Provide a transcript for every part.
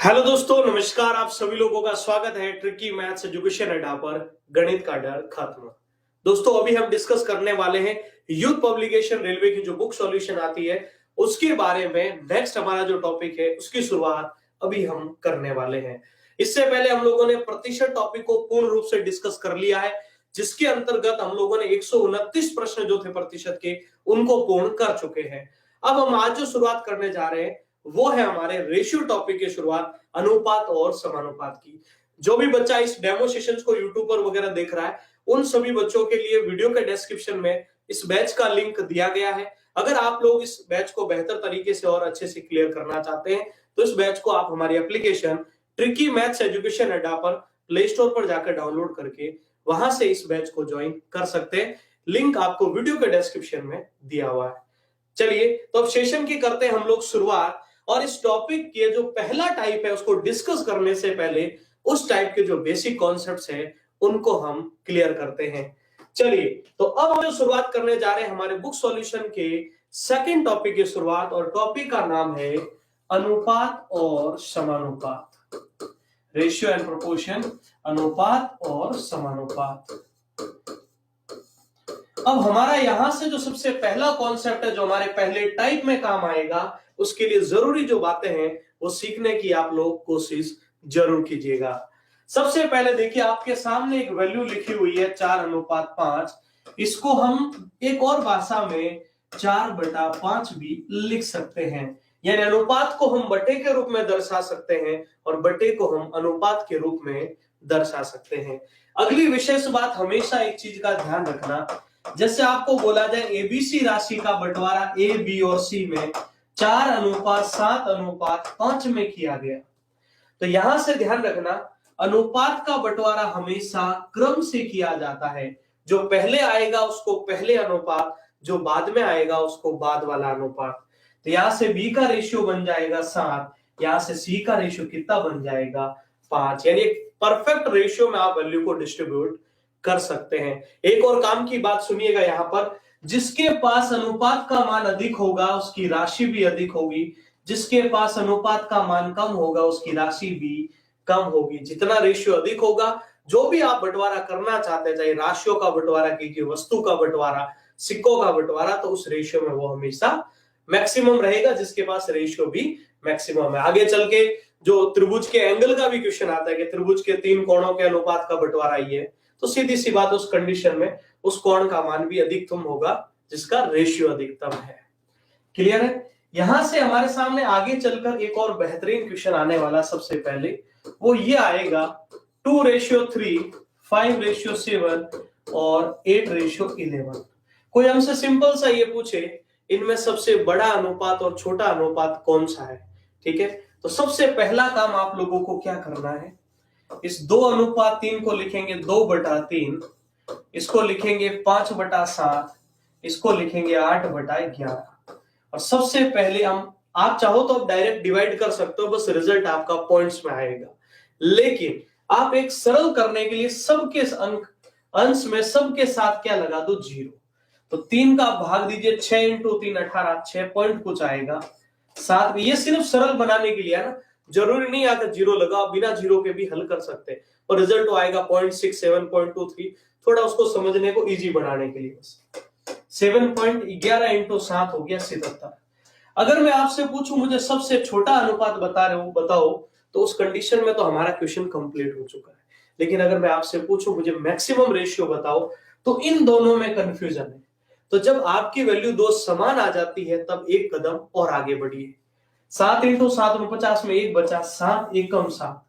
Hello दोस्तों, नमस्कार। आप सभी लोगों का स्वागत है ट्रिकी मैथ्स एजुकेशन अड्डा पर। गणित का डर खत्म। दोस्तों, अभी हम डिस्कस करने वाले हैं यूथ पब्लिकेशन रेलवे की जो बुक सॉल्यूशन आती है उसके बारे में। नेक्स्ट हमारा जो टॉपिक है उसकी शुरुआत अभी हम करने वाले हैं। इससे पहले हम लोगों ने प्रतिशत टॉपिक को पूर्ण रूप से डिस्कस कर लिया है, जिसके अंतर्गत हम लोगों ने 129 प्रश्न जो थे प्रतिशत के उनको पूर्ण कर चुके हैं। अब हम आज जो शुरुआत करने जा रहे हैं वो है हमारे रेशियो टॉपिक की शुरुआत, अनुपात और समानुपात की। जो भी बच्चा इस डेमो सेशंस को यूट्यूब पर वगैरह देख रहा है, उन सभी बच्चों के लिए वीडियो के डिस्क्रिप्शन में इस बैच का लिंक दिया गया है। अगर आप लोग इस बैच को बेहतर तरीके से और अच्छे से क्लियर करना चाहते हैं तो इस बैच को आप हमारी एप्लीकेशन ट्रिकी मैथ्स एजुकेशन अड्डा पर प्ले स्टोर पर जाकर डाउनलोड करके वहां से इस बैच को ज्वाइन कर सकते हैं। लिंक आपको वीडियो के डिस्क्रिप्शन में दिया हुआ है। चलिए, तो अब सेशन की करते हैं हम लोग शुरुआत। और इस टॉपिक के जो पहला टाइप है उसको डिस्कस करने से पहले उस टाइप के जो बेसिक कॉन्सेप्ट्स हैं उनको हम क्लियर करते हैं। चलिए, तो अब हम जो शुरुआत करने जा रहे हैं हमारे बुक सॉल्यूशन के सेकंड टॉपिक की शुरुआत, और टॉपिक का नाम है अनुपात और समानुपात। रेशियो एंड प्रोपोर्शन, अनुपात और समानुपात। अब हमारा यहां से जो सबसे पहला कॉन्सेप्ट है जो हमारे पहले टाइप में काम आएगा, उसके लिए जरूरी जो बातें हैं वो सीखने की आप लोग कोशिश जरूर कीजिएगा। सबसे पहले देखिए, आपके सामने एक वैल्यू लिखी हुई है 4:5। इसको हम एक और भाषा में 4/5 भी लिख सकते हैं। यानी अनुपात को हम बटे के रूप में दर्शा सकते हैं और बटे को हम अनुपात के रूप में दर्शा सकते हैं। अगली विशेष बात, हमेशा एक चीज का ध्यान रखना, जैसे आपको बोला जाए एबीसी राशि का बंटवारा ए, बी और सी में 4:7:5 में किया गया, तो यहां से ध्यान रखना अनुपात का बंटवारा हमेशा क्रम से किया जाता है। जो पहले आएगा उसको पहले अनुपात, जो बाद में आएगा उसको बाद वाला अनुपात। तो यहां से बी का रेशियो बन जाएगा 7, यहां से सी का रेशियो कितना बन जाएगा 5। यानी एक परफेक्ट रेशियो में आप वैल्यू को डिस्ट्रीब्यूट कर सकते हैं। एक और काम की बात सुनिएगा, यहां पर जिसके पास अनुपात का मान अधिक होगा उसकी राशि भी अधिक होगी, जिसके पास अनुपात का मान कम होगा उसकी राशि भी कम होगी। जितना रेशियो अधिक होगा, जो भी आप बंटवारा करना चाहते हैं, चाहे राशियों का बंटवारा कीजिए, वस्तु का बंटवारा, सिक्कों का बंटवारा, तो उस रेशियो में वो हमेशा मैक्सिमम रहेगा, जिसके पास रेशियो भी मैक्सिमम है। आगे चल के जो त्रिभुज के एंगल का भी क्वेश्चन आता है कि त्रिभुज के 3 कोणों के अनुपात का बंटवारा ये है, तो सीधी सी बात, उस कंडीशन में उस कोण का मान भी अधिकतम होगा जिसका रेशियो अधिकतम है। क्लियर है? यहां से हमारे सामने आगे चलकर एक और बेहतरीन क्वेश्चन आने वाला, सबसे पहले वो ये आएगा 2:3, 5:7 और 8:11। कोई हमसे सिंपल सा ये पूछे इनमें सबसे बड़ा अनुपात और छोटा अनुपात कौन सा है, ठीक है, तो सबसे पहला काम आप लोगों को क्या करना है, इस 2:3 को लिखेंगे 2/3, इसको लिखेंगे 5/7, इसको लिखेंगे 8/11। और सबसे पहले हम, आप चाहो तो आप डायरेक्ट डिवाइड कर सकते हो, बस रिजल्ट आपका पॉइंट्स में आएगा। लेकिन आप एक सरल करने के लिए सबके अंक अंश में सबके साथ क्या लगा दो, 0। तो 3 का भाग दीजिए, 6 × 3 18, 6 पॉइंट कुछ आएगा 7। ये सिर्फ सरल बनाने के लिए है ना, जरूरी नहीं आकर 0 लगा, बिना 0 के भी हल कर सकते हैं और रिजल्ट तो आएगा 0.67, 0.23। थोड़ा उसको समझने को इजी बनाने के लिए बस 7.11 × 7 हो गया 77। अगर मैं आपसे पूछूं मुझे सबसे छोटा अनुपात बता रहे हो, बताओ, तो उस कंडीशन में तो हमारा क्वेश्चन कंप्लीट हो चुका है। लेकिन अगर मैं आपसे पूछूं मुझे मैक्सिमम रेशियो बताओ, तो इन दोनों में कंफ्यूजन है। तो जब आपकी वैल्यू दो समान आ जाती है तब एक कदम और आगे बढ़िए। 7 × 7 49 में 1 बचा, 7 एकम 7।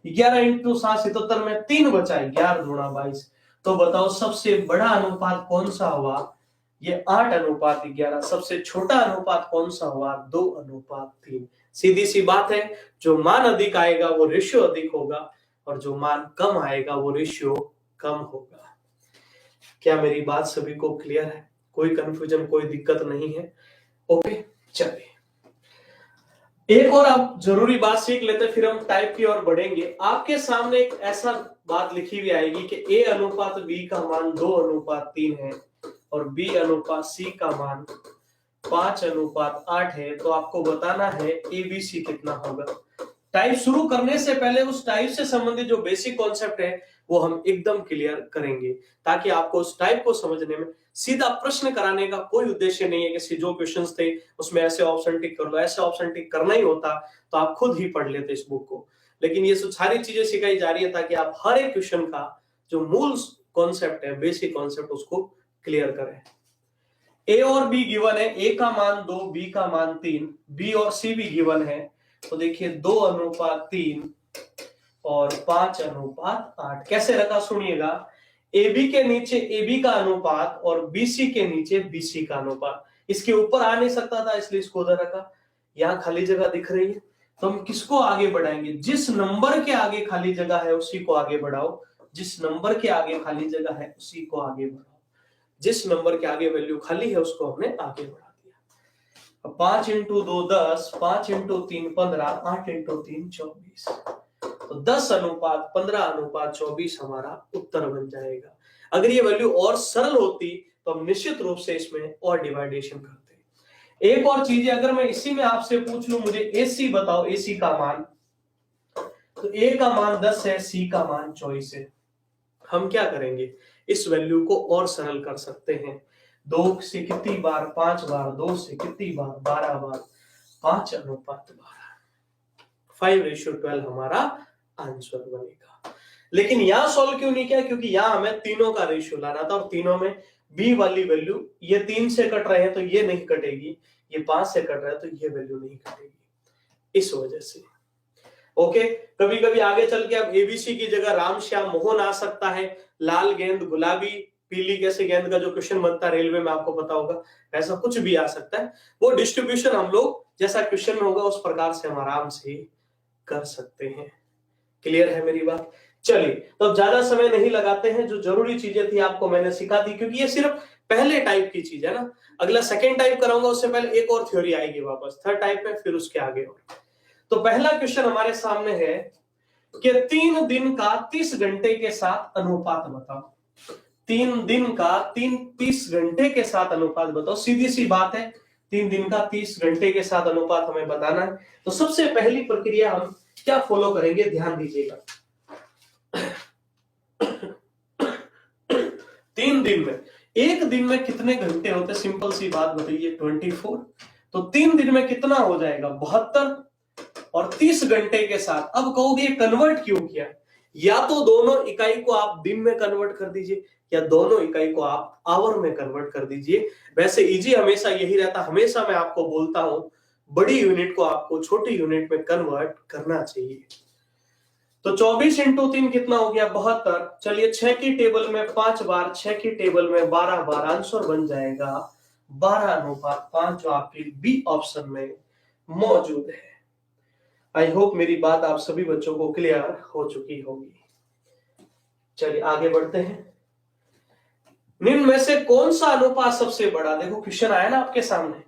11 × 7 77 में 3 बचा, 11 दूना 22। तो बताओ सबसे बड़ा अनुपात कौन सा हुआ, ये 8:11। सबसे छोटा अनुपात कौन सा हुआ, 2:3। सीधी सी बात है, जो मान अधिक आएगा वो रेशियो अधिक होगा और जो मान कम आएगा वो रेशियो कम होगा। क्या मेरी बात सभी को क्लियर है? कोई कंफ्यूजन, कोई दिक्कत नहीं है? ओके, चलिए एक और आप जरूरी बात सीख लेते फिर हम टाइप की ओर बढ़ेंगे। आपके सामने एक ऐसा बात लिखी हुई आएगी कि A:B का मान 2:3 है और B:C का मान 5:8 है। तो आपको बताना है ABC कितना होगा। टाइप शुरू करने से पहले उस टाइप से संबंधित जो बेसिक कॉन्सेप्ट है वो हम एकदम क्लियर करेंगे, ताकि आपको उस टाइप को समझने में सीधा प्रश्न कराने का कोई उद्देश्य नहीं है कि जो क्वेश्चंस थे उसमें ऐसे ऑप्शन टिक कर लो, ऐसे ऑप्शन टिक करना ही होता तो आप खुद ही पढ़ लेते इस बुक को। लेकिन ये सारी चीजें सिखाई जा रही है ताकि आप हर एक क्वेश्चन का जो मूल कॉन्सेप्ट है, बेसिक कॉन्सेप्ट, उसको क्लियर करें। ए और बी गिवन है, ए का मान 2, बी का मान 3, बी और सी भी गिवन है। तो देखिए 2:3 और 5:8 कैसे रखा सुनिएगा। AB के नीचे AB का अनुपात और BC के नीचे BC का अनुपात। इसके ऊपर आ नहीं सकता था इसलिए इसको उधर रखा। यहां खाली जगह दिख रही है तो हम किसको आगे बढ़ाएंगे, जिस नंबर के आगे खाली जगह है उसी को आगे बढ़ाओ, जिस नंबर के आगे खाली जगह है उसी को आगे बढ़ाओ। जिस नंबर के आगे वैल्यू खाली है उसको हमने आगे बढ़ा दिया। 5 × 2 10, 5 × 3 15, 8 × 3 24। तो 10:15:24 हमारा उत्तर बन जाएगा। अगर ये वैल्यू और सरल होती तो हम निश्चित रूप से इसमें और डिवाइडेशन करते। एक और चीज है, अगर मैं इसी में आपसे पूछ लूं मुझे AC बताओ, AC का मान, तो A का मान 10 है, C का मान 24 है। हम क्या करेंगे, इस वैल्यू को और सरल कर सकते हैं। 2 से कितनी बार 5 बार, 2 से कितनी बार 12 बार, 5:12, 5:12 हमारा आंसर बनेगा। लेकिन यहां सॉल्व क्यों नहीं किया, क्योंकि यहां हमें तीनों का रेशियो लाना था और तीनों में बी वाली वैल्यू, ये 3 से कट रहे हैं तो ये नहीं कटेगी, ये 5 से कट रहा है तो ये वैल्यू नहीं कटेगी, इस वजह से। ओके, कभी कभी आगे चल के अब ABC की जगह राम श्याम मोहन आ सकता है, लाल गेंद गुलाबी पीली कैसे गेंद का जो क्वेश्चन बनता है रेलवे में आपको पता होगा, ऐसा कुछ भी आ सकता है। वो डिस्ट्रीब्यूशन हम लोग जैसा क्वेश्चन होगा उस प्रकार से हम आराम से कर सकते हैं। क्लियर है मेरी बात? चलिए, तो अब ज्यादा समय नहीं लगाते हैं, जो जरूरी चीजें थी आपको मैंने सिखा दी, क्योंकि ये सिर्फ पहले टाइप की चीज है ना। अगला सेकेंड टाइप कराऊंगा उससे पहले एक और थ्योरी आएगी वापस थर्ड टाइप में, फिर उसके आगे और। तो पहला क्वेश्चन हमारे सामने है कि 3 दिन का 30 घंटे के साथ अनुपात बताओ। 3 दिन का 30 घंटे के साथ अनुपात बताओ। सीधी सी बात है, 3 दिन का 30 घंटे के साथ अनुपात हमें बताना है। तो सबसे पहली प्रक्रिया हम क्या फॉलो करेंगे, ध्यान दीजिएगा। 3 दिन में, एक दिन में कितने घंटे होते, सिंपल सी बात बताइए, 24। तो 3 दिन में कितना हो जाएगा, 72, और 30 घंटे के साथ। अब कहोगे कन्वर्ट क्यों किया, या तो दोनों इकाई को आप दिन में कन्वर्ट कर दीजिए या दोनों इकाई को आप आवर में कन्वर्ट कर दीजिए। वैसे इजी हमेशा यही रहता, हमेशा मैं आपको बोलता हूं बड़ी यूनिट को आपको छोटी यूनिट में कन्वर्ट करना चाहिए। तो 24 × 3 कितना हो गया, 72। चलिए 6 की टेबल में 5 बार, 6 की टेबल में 12 बार, आंसर बन जाएगा 12:5, जो आपके बी ऑप्शन में मौजूद है। आई होप मेरी बात आप सभी बच्चों को क्लियर हो चुकी होगी। चलिए आगे बढ़ते हैं। निम्न में से कौन सा अनुपात सबसे बड़ा, देखो क्वेश्चन आया ना आपके सामने,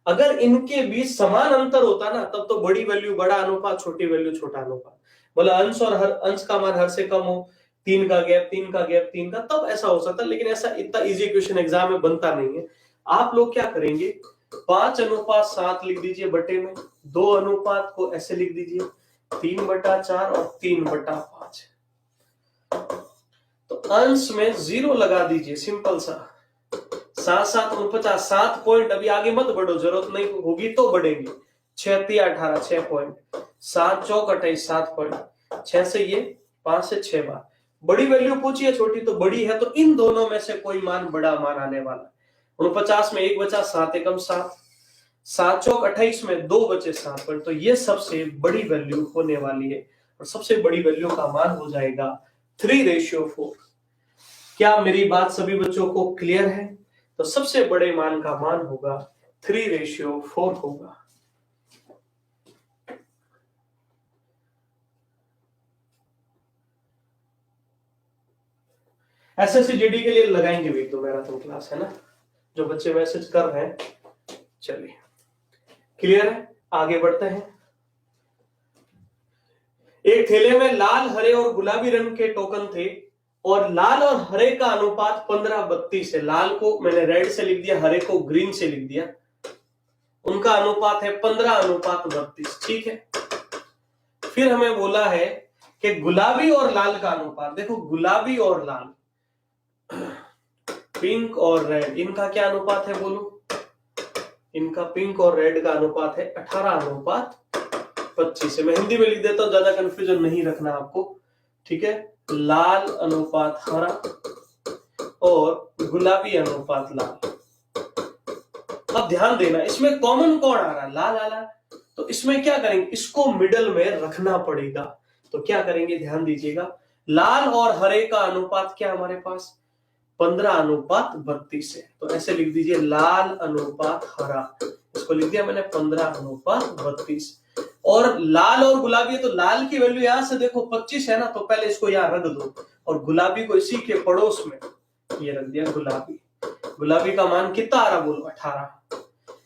अगर इनके बीच समान अंतर होता ना तब तो बड़ी वैल्यू बड़ा अनुपात, छोटी वैल्यू छोटा अनुपात, बोला अंश और हर, अंश का मान हर से कम हो, 3 का गैप 3 का गैप 3 का, तब ऐसा हो सकता। लेकिन ऐसा इतना इजी क्वेश्चन एग्जाम में बनता नहीं है। आप लोग क्या करेंगे, 5:7 लिख दीजिए बटे में, 2 अनुपात को ऐसे लिख दीजिए 3/4 और 3/5। तो अंश में 0 लगा दीजिए, सिंपल सा। 7 49, 7 पॉइंट, अभी आगे मत बढ़ो, जरूरत नहीं होगी तो बढ़ेंगे। 6 × 18, 6 पॉइंट, 7 × 4 = 28, 7 पॉइंट, 6 से ये 5 से 6 बार। बड़ी वैल्यू पूछी है, छोटी तो बड़ी है, तो इन दोनों में से कोई मान बड़ा मान आने वाला। 49 में 1 बचा, 7 एकम 7, 7 × 4 = 28 में 2 बचे 7 पर, तो ये सबसे बड़ी वैल्यू होने वाली है और सबसे बड़ी वैल्यू का मान हो जाएगा 3:4। क्या मेरी बात सभी बच्चों को क्लियर है? तो सबसे बड़े मान का मान होगा 3:4 होगा। एसएससी जीडी के लिए लगाएंगे भी तो मैराथन क्लास है ना, जो बच्चे मैसेज कर रहे हैं। चलिए क्लियर है, आगे बढ़ते हैं। एक थैले में लाल, हरे और गुलाबी रंग के टोकन थे और लाल और हरे का अनुपात 15:32 है। लाल को मैंने रेड से लिख दिया, हरे को ग्रीन से लिख दिया। उनका अनुपात है 15:32, ठीक है। फिर हमें बोला है कि गुलाबी और लाल का अनुपात, देखो गुलाबी और लाल, पिंक और रेड, इनका क्या अनुपात है बोलो? इनका पिंक और रेड का अनुपात है 18:25 है। मैं हिंदी में लिख देता हूं, ज्यादा कंफ्यूजन नहीं रखना आपको, ठीक है? लाल अनुपात हरा और गुलाबी अनुपात लाल। अब ध्यान देना, इसमें कॉमन कौन आ रहा है? लाल आ रहा है, तो इसमें क्या करेंगे? इसको मिडल में रखना पड़ेगा। तो क्या करेंगे, ध्यान दीजिएगा, लाल और हरे का अनुपात क्या हमारे पास? 15:32 है। तो ऐसे लिख दीजिए, लाल अनुपात हरा, इसको लिख दिया मैंने 15:32। और लाल और गुलाबी है, तो लाल की वैल्यू यहां से देखो 25 है ना, तो पहले इसको यहां रख दो, और गुलाबी को इसी के पड़ोस में ये रख दिया गुलाबी। गुलाबी का मान कितना आ रहा बोलो? 18।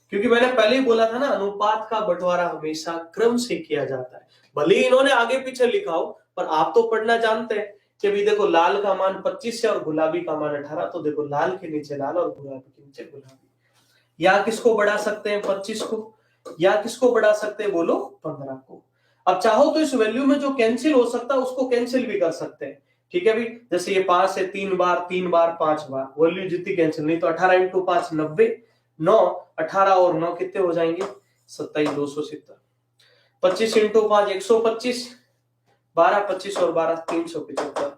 क्योंकि मैंने पहले ही बोला था ना, अनुपात का बंटवारा हमेशा क्रम से किया जाता है। भले ही इन्होंने आगे पीछे लिखा हो, पर आप तो पढ़ना जानते हैं कि भी देखो लाल का मान 25 है और गुलाबी का मान 18, तो देखो लाल के नीचे लाल और गुलाबी के नीचे गुलाबी। या किसको बढ़ा सकते हैं? 25 को। या किसको बढ़ा सकते हैं बोलो? 15 को। अब चाहो तो इस वैल्यू में जो कैंसिल हो सकता है उसको कैंसिल भी कर सकते हैं, ठीक है भी? जैसे ये 5 है, 3 बार 3 बार 5 बार, वैल्यू जितनी कैंसिल, नहीं तो 18 इंटू 5 90, 9 18 और 9 कितने हो जाएंगे? 27, 270। 25 इंटू 5 125, 12 25 और 12 375,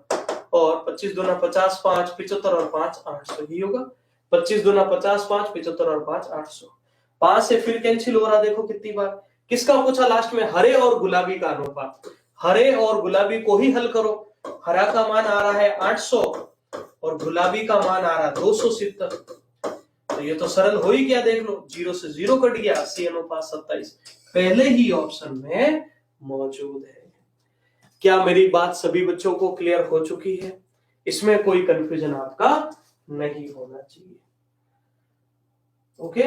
और 25 दूना 50, 5 75 और 5 800, ही होगा। 25 दूना 50, 5 75 और 5 800। 5 से फिर कैंसिल हो रहा, देखो कितनी बार। किसका पूछा लास्ट में? हरे और गुलाबी का अनुपात। हरे और गुलाबी को ही हल करो। हरा का मान आ रहा है 800 और गुलाबी का मान आ रहा है 270, तो ये तो सरल हो ही गया, देख लो, 0 से 0 कट गया, 80:27 पहले ही ऑप्शन में मौजूद है। क्या मेरी बात सभी बच्चों को क्लियर हो चुकी है? इसमें कोई कंफ्यूजन आपका नहीं होना चाहिए, ओके?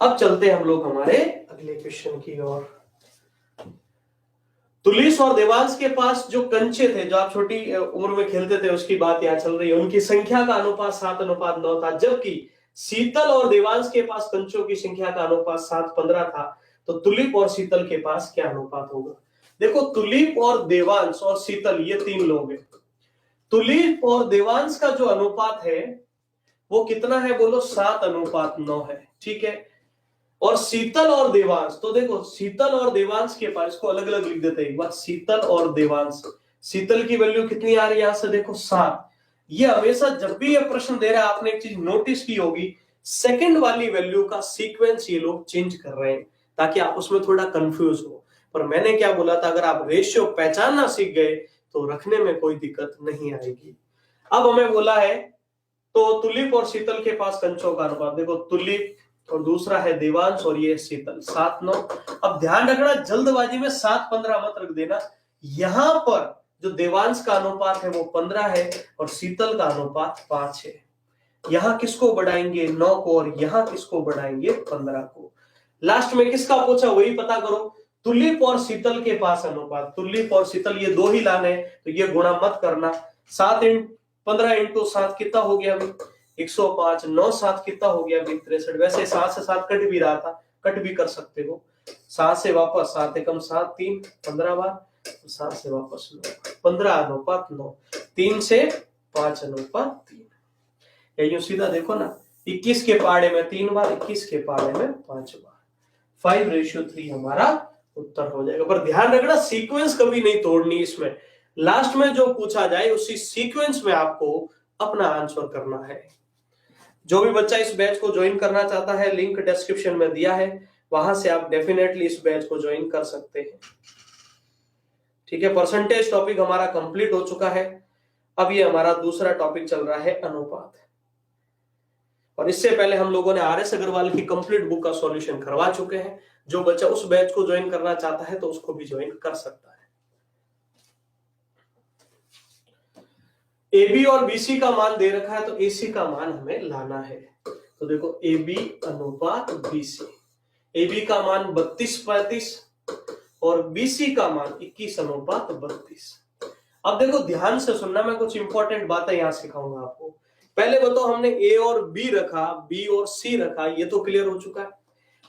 अब चलते हम लोग हमारे अगले क्वेश्चन की ओर। तुलिस और देवांश के पास जो कंचे थे, जो आप छोटी उम्र में खेलते थे, उसकी बात यहाँ चल रही है, उनकी संख्या का अनुपात 7:9 था, जबकि शीतल और देवांश के पास कंचों की संख्या का अनुपात 7:15 था। तो तुलिप और शीतल के पास क्या अनुपात होगा? देखो, तुलिप और देवांश और शीतल, ये 3 लोग हैं। तुलिप और देवांश का जो अनुपात है वो कितना है बोलो? 7:9 है, ठीक है? और शीतल और देवांश, तो देखो शीतल और देवांश के पास, इसको अलग अलग लिख देते हैं एक बार, शीतल और देवांश। शीतल की वैल्यू कितनी आ रही है? यहां से देखो 7। ये हमेशा जब भी ये प्रश्न दे रहा है, आपने एक चीज नोटिस की होगी, सेकंड वाली वैल्यू का सीक्वेंस ये लोग चेंज कर रहे हैं, ताकि आप उसमें थोड़ा कंफ्यूज हो। पर मैंने क्या बोला था, अगर आप रेशियो पहचानना सीख गए तो रखने में कोई दिक्कत नहीं आएगी। अब हमें बोला है, तो तुलिप और शीतल के पास कंचों का अनुपात, देखो तुलिप और दूसरा है देवांश और ये शीतल, 7:9। अब ध्यान रखना, जल्दबाजी में 7:15 मत रख देना। यहां पर जो देवांश का अनुपात है वो 15 है और शीतल का अनुपात 5 है। यहां किसको बढ़ाएंगे? 9 को, और यहां किसको बढ़ाएंगे? 15 को। लास्ट में किसका पूछा वही पता करो। तुलिप और शीतल के पास अनुपात, तुलिप और शीतल ये 2 ही लाने, तो ये गुणा मत करना। 15 इंटू 7 कितना हो गया अभी? 105। 9 7 कितना हो गया अभी? 63। वैसे 7 से 7 कट भी रहा था, कट भी कर सकते हो। 7 से वापस 7 एकम 7, 3 15 बार, 7 से वापस 9, 15:9, 3 से 5:3। या यूं सीधा देखो ना, 21 के पाड़े में 3 बार, 21 के पाड़े में 5 बार, 5:3 हमारा उत्तर हो जाएगा। पर ध्यान रखना, सीक्वेंस कभी नहीं तोड़नी इसमें। लास्ट में जो पूछा जाए उसी सीक्वेंस में आपको अपना आंसर करना है। जो भी बच्चा इस बैच को ज्वाइन करना चाहता है, लिंक डिस्क्रिप्शन में दिया है, वहां से आप डेफिनेटली इस बैच को ज्वाइन कर सकते हैं, ठीक है? परसेंटेज टॉपिक हमारा कंप्लीट हो चुका है। अब ये हमारा दूसरा टॉपिक चल रहा है अनुपात। और इससे पहले हम लोगों ने आर एस अग्रवाल की कंप्लीट बुक का सॉल्यूशन करवा चुके हैं। जो बच्चा उस बैच को ज्वाइन करना चाहता है तो उसको भी ज्वाइन कर सकता है। AB और BC का मान दे रखा है, तो AC का मान हमें लाना है। तो देखो AB अनुपात BC, AB का मान 32:35 और BC का मान 21:32। अब देखो ध्यान से सुनना, मैं कुछ इंपॉर्टेंट बातें यहां सिखाऊंगा आपको पहले बताओ, हमने ए और बी रखा, बी और सी रखा, ये तो क्लियर हो चुका है।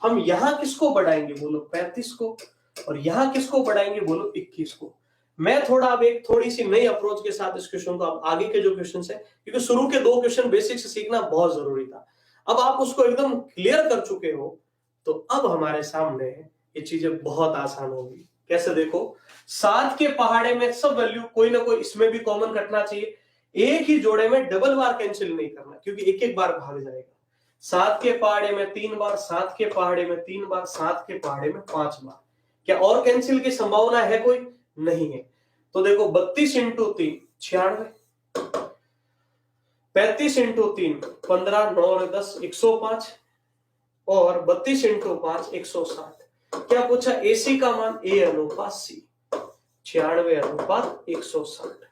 हम यहां किसको बढ़ाएंगे बोलो, 35 को, और यहां किसको बढ़ाएंगे बोलो, 21 को। मैं थोड़ा अब एक थोड़ी सी नई अप्रोच के साथ इस क्वेश्चन को, अब आगे के जो क्वेश्चन है, क्योंकि शुरू के 2 क्वेश्चन बेसिक से सीखना बहुत जरूरी था, अब आप उसको एकदम क्लियर कर चुके हो, तो अब हमारे सामने ये चीजें बहुत आसान होगी। कैसे, देखो 7 के पहाड़े में सब वैल्यू कोई ना कोई इसमें भी कॉमन कटना चाहिए, एक ही जोड़े में डबल बार कैंसिल नहीं करना, क्योंकि एक एक बार भाग जाएगा। 7 के पहाड़े में 3 बार, 7 के पहाड़े में 3 बार, 7 के पहाड़े में 5 बार, क्या और कैंसिल की संभावना है कोई? नहीं है। तो देखो 32 इंटू 3 96, 35 इंटू 3 15, 9 और 10 105, और 32 इंटू 5 160। क्या पूछा? एसी का मान ए अनुपात सी, 96 अनुपात 160।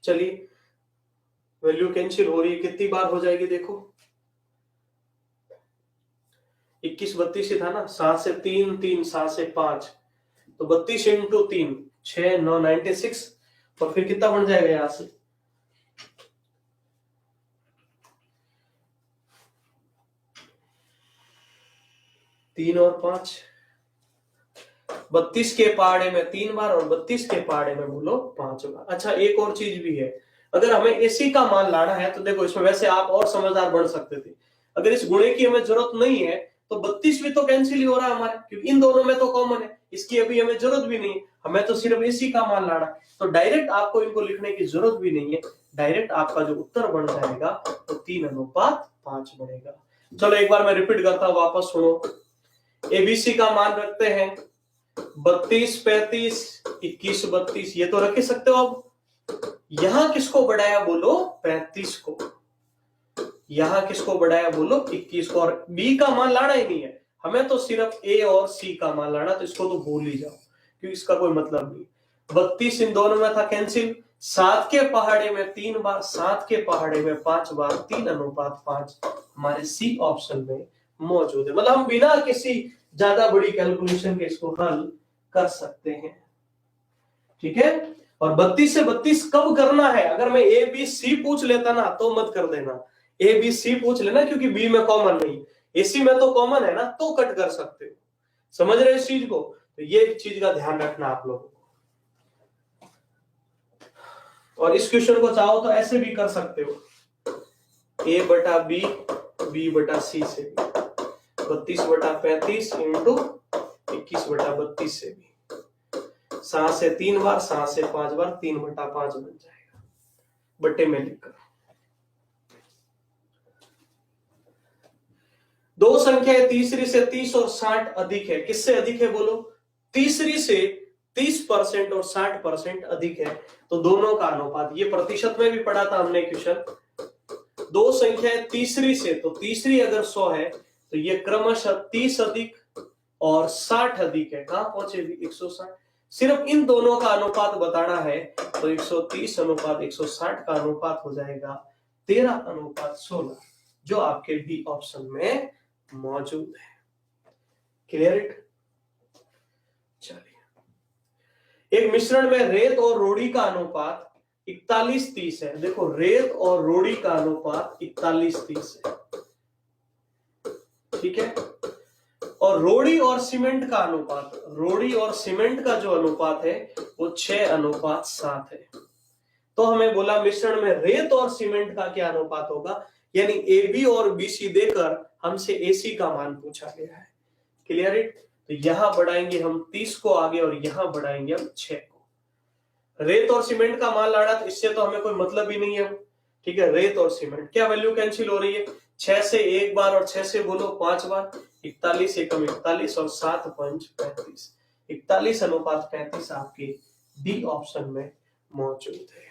चलिए वैल्यू कैंसिल हो रही है, कितनी बार हो जाएगी देखो, 21 32 ही था ना, 7 से 3 3, 7 से 5, तो 32 इंटू 3 6 9 96, और फिर कितना बन जाएगा यहां से, 3 और 5, 32 के पहाड़े में 3 बार और 32 के पहाड़े में बोलो 5 बार। अच्छा एक और चीज भी है, अगर हमें एसी का मान लाना है तो देखो इसमें वैसे आप और समझदार बन सकते थे, अगर इस गुणे की हमें जरूरत नहीं है तो 32 भी तो कैंसिल ही हो रहा है हमारे, क्योंकि इन दोनों में तो कॉमन है, इसकी अभी हमें जरूरत भी नहीं है, हमें तो सिर्फ एसी का मान लाना है, तो डायरेक्ट आपको इनको लिखने की जरूरत भी नहीं है, डायरेक्ट आपका जो उत्तर बन जाएगा तो 3 अनुपात 5 बनेगा। चलो एक बार मैं रिपीट करता हूं, वापस सुनो। एबीसी का मान रखते हैं 32 35 21 32, ये तो रख ही सकते हो। अब यहां किसको बढ़ाया बोलो, 35 को, यहां किसको बढ़ाया बोलो, 21 को, और बी का मान लाना ही नहीं है हमें, तो सिर्फ ए और सी का मान लाना, तो इसको तो भूल ही जाओ क्योंकि इसका कोई मतलब नहीं। 32 इन दोनों में था कैंसिल, 7 के पहाड़े में 3 बार, 7 के पहाड़े में 5 बार, 3 अनुपात 5 हमारे सी ऑप्शन में मौजूद है। मतलब हम बिना किसी ज्यादा बड़ी कैलकुलेशन के इसको हल कर सकते हैं, ठीक है। और 32 से 32 कब करना है, अगर मैं ए बी सी पूछ लेता ना तो मत कर देना, ए बी सी पूछ लेना, क्योंकि बी में कॉमन नहीं, एसी में तो कॉमन है ना, तो कट कर सकते हो। समझ रहे इस चीज को? तो ये चीज का ध्यान रखना आप लोगों को। और इस क्वेश्चन को चाहो तो ऐसे भी कर सकते हो, ए बटा बी, बी बटा सी से भी, 32 बटा 35 इंटू 21 बटा 32 से भी, 7 से 3 बार, 7 से 5 बार, 3 बटा 5 बन जाएगा, बट्टे में लिखकर। दो संख्याएं तीसरी से 30 और 60 अधिक है, किससे अधिक है बोलो, तीसरी से 30% और 60% अधिक है, तो दोनों का अनुपात, ये प्रतिशत में भी पढ़ा था हमने क्वेश्चन, दो संख्याएं तीसरी से, तो तीसरी अगर 100 है तो ये क्रमशः 30 अधिक और 60 अधिक है, कहां पहुंचेगी 160, सिर्फ इन दोनों का अनुपात बताना है, तो 130 अनुपात 160 का अनुपात हो जाएगा 13 अनुपात 16, जो आपके डी ऑप्शन में मौजूद है। Clear it? चलिए, एक मिश्रण में रेत और रोड़ी का अनुपात 41-30 है, देखो रेत और रोड़ी का अनुपात 41-30 है, ठीक है। और रोड़ी और सीमेंट का अनुपात, रोड़ी और सीमेंट का जो अनुपात है वो 6 अनुपात 7 है। तो हमें बोला मिश्रण में रेत और सीमेंट का क्या अनुपात होगा, यानी ए बी और बी सी देकर हमसे एसी का मान पूछा गया है। Clear it? तो यहां बढ़ाएंगे हम 30 को आगे और यहां बढ़ाएंगे हम 6 को। रेत और सीमेंट का मान लाना, तो इससे तो हमें कोई मतलब ही नहीं है, ठीक है। रेत और सीमेंट, क्या वैल्यू कैंसिल हो रही है, 6 से 1 बार और 6 से बोलो 5 बार, 41 एकम 41 और 7 पंच 35, 41 अनुपात 35 आपके डी ऑप्शन में मौजूद है।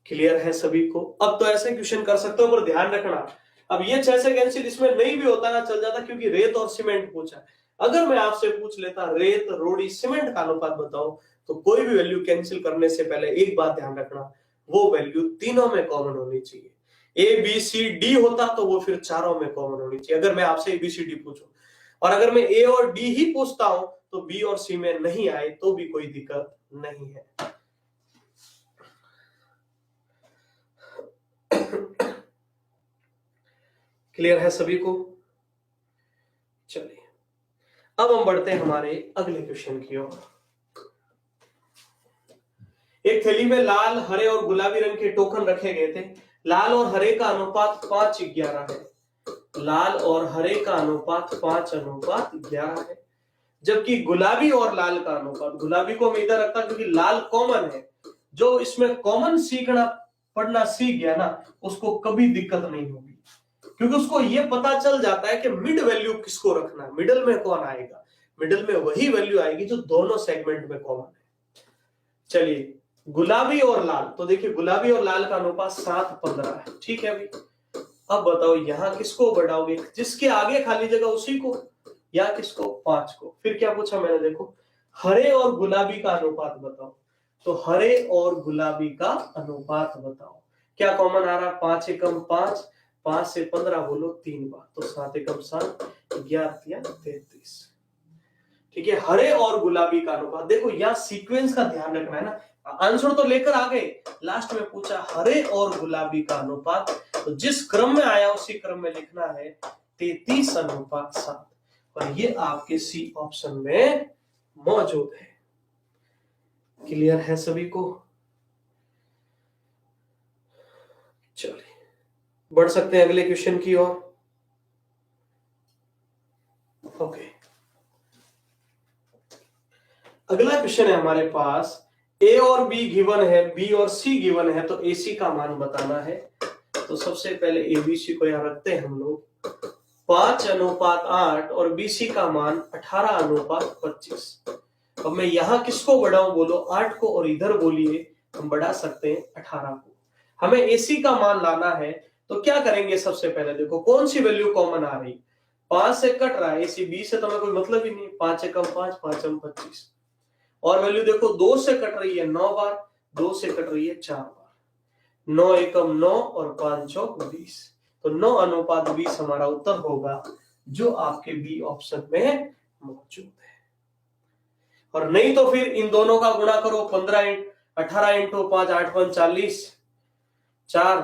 क्लियर है सभी को? अब तो ऐसे क्वेश्चन कर सकते हो, पर ध्यान रखना, अब ये 6 से कैंसिल इसमें नहीं भी होता ना चल जाता, क्योंकि रेत और सीमेंट पूछा। अगर मैं आपसे पूछ लेता रेत रोड़ी सीमेंट का अनुपात बताओ, तो कोई भी वैल्यू कैंसिल करने से पहले एक बात ध्यान रखना, वो वैल्यू तीनों में कॉमन होनी चाहिए। ए बी सी डी होता तो वो फिर चारों में कॉमन होनी चाहिए, अगर मैं आपसे ए बी सी डी पूछूं। और अगर मैं ए और डी ही पूछता हूं तो बी और सी में नहीं आए तो भी कोई दिक्कत नहीं है। क्लियर है सभी को? चलिए अब हम बढ़ते हैं हमारे अगले क्वेश्चन की ओर। एक थैली में लाल, हरे और गुलाबी रंग के टोकन रखे गए थे। लाल और हरे का अनुपात 5:11 है। लाल और हरे का अनुपात 5:11 है। जबकि गुलाबी और लाल का अनुपात, गुलाबी को हम इधर रखता क्योंकि लाल कॉमन है। जो इसमें कॉमन सीखना पढ़ना सीख गया ना, उसको कभी दिक्कत नहीं होगी, क्योंकि उसको ये पता चल जाता है कि मिड वैल्यू किसको रखना है, मिडल में कौन आएगा। मिडल में वही वैल्यू आएगी जो दोनों सेगमेंट में कॉमन है। चलिए गुलाबी और लाल, तो देखिए गुलाबी और लाल का अनुपात 7:15 है। ठीक है अभी, अब बताओ यहां किसको बढ़ाओगे? जिसके आगे खाली जगह उसी को, या किसको? 5 को। फिर क्या पूछा मैंने, देखो हरे और गुलाबी का अनुपात बताओ। तो हरे और गुलाबी का अनुपात बताओ। क्या कॉमन आ रहा? 5 एकम 5, 5 से 15 बोलो 3 बार, तो 7 एकम 7, 11 33। ठीक है, हरे और गुलाबी का अनुपात। देखो यहाँ सीक्वेंस का ध्यान रखना है ना, आंसर तो लेकर आ गए, लास्ट में पूछा हरे और गुलाबी का अनुपात, तो जिस क्रम में आया उसी क्रम में लिखना है 33:7, और ये आपके सी ऑप्शन में मौजूद है। क्लियर है सभी को? चलिए बढ़ सकते हैं अगले क्वेश्चन की ओर। ओके, अगला क्वेश्चन है हमारे पास, ए और बी गिवन है, बी और सी गिवन है, तो ए सी का मान बताना है। तो सबसे पहले ए बी सी को यहां रखते हैं हम लोग। 5:8 और बी सी का मान 18:25। अब मैं यहां किसको बढ़ाऊं बोलो? 8 को, और इधर बोलिए हम बढ़ा सकते हैं 18 को। हमें एसी का मान लाना है, तो क्या करेंगे? सबसे पहले देखो कौन सी वैल्यू कॉमन आ रही। 5 से कट रहा है, एसी बी से तो हमें कोई मतलब ही नहीं। 5 एकम 5, 5 एकम 25, और वैल्यू देखो 2 से कट रही है 9 बार, 2 से कट रही है 4 बार, 9 एकम 9 और 5 चौक 20, तो 9:20 हमारा उत्तर होगा, जो आपके बी ऑप्शन में मौजूद है। और नहीं तो फिर इन दोनों का गुणा करो, 18 इंटू 5, 8 5 40, 4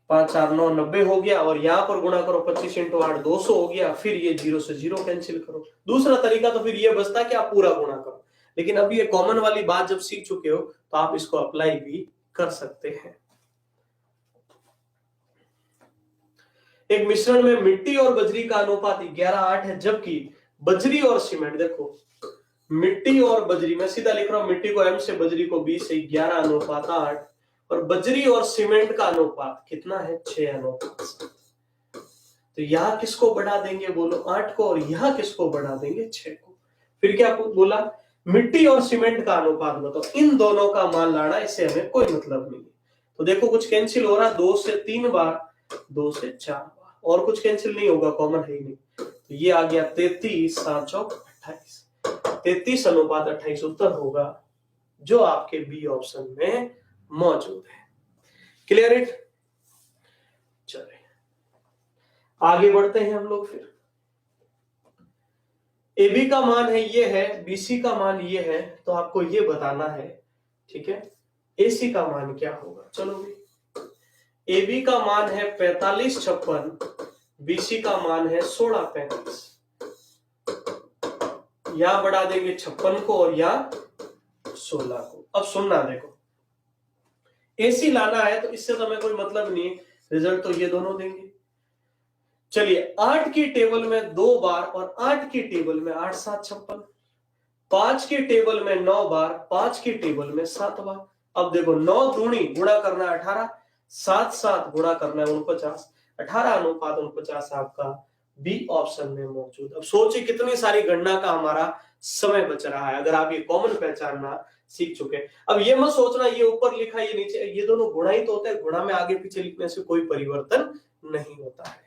5 4 9 90 हो गया, और यहां पर गुणा करो 25 इंटू 8 200 हो गया। फिर ये 0 से 0 कैंसिल करो। दूसरा तरीका तो फिर ये बचता कि आप पूरा गुणा करो, लेकिन अब ये कॉमन वाली बात जब सीख चुके हो तो आप इसको अप्लाई भी कर सकते हैं। एक मिश्रण में मिट्टी और बजरी का अनुपात 11:8 है, जबकि बजरी और सीमेंट, देखो मिट्टी और बजरी, मैं सीधा लिख रहा हूं, मिट्टी को m से, बजरी को b से, 11:8, और बजरी और सीमेंट का अनुपात कितना है? 6:7। तो यहां किसको बढ़ा देंगे बोलो? 8 को, और यहां किसको बढ़ा देंगे? 6 को। फिर क्या बोला? मिट्टी और सीमेंट का अनुपात बताओ। इन दोनों का मान लाना, इससे हमें कोई मतलब नहीं है। तो देखो कुछ कैंसिल हो रहा, 2 से 3 बार, 2 से 4 बार, और कुछ कैंसिल नहीं होगा, कॉमन है ही नहीं। तो ये आ गया 33, 7 चौक 28, 33:28 उत्तर होगा, जो आपके बी ऑप्शन में मौजूद है। Clear it? चलिए आगे बढ़ते हैं हम लोग। फिर AB का मान है ये है, BC का मान ये है, तो आपको ये बताना है, ठीक है, AC का मान क्या होगा। चलो भाई, AB का मान है 4556, BC का मान है 1635। यहां बढ़ा देंगे 56 को और यहां 16 को। अब सुनना, देखो AC लाना है तो इससे तो हमें कोई मतलब नहीं है, रिजल्ट तो ये दोनों देंगे। चलिए 8 की टेबल में 2 बार, और 8 की टेबल में 8 7 56, 5 की टेबल में 9 बार, 5 की टेबल में 7 बार। अब देखो 9 दूनी गुणा करना है 18, 7 7 गुणा करना है 49, 18:49 आपका बी ऑप्शन में मौजूद। अब सोचिए कितनी सारी गणना का हमारा समय बच रहा है, अगर आप ये कॉमन पहचानना सीख चुके। अब ये मत सोचना ये ऊपर लिखा ये नीचे, ये दोनों गुणा ही तो होता है, गुणा में आगे पीछे लिखने से कोई परिवर्तन नहीं होता है,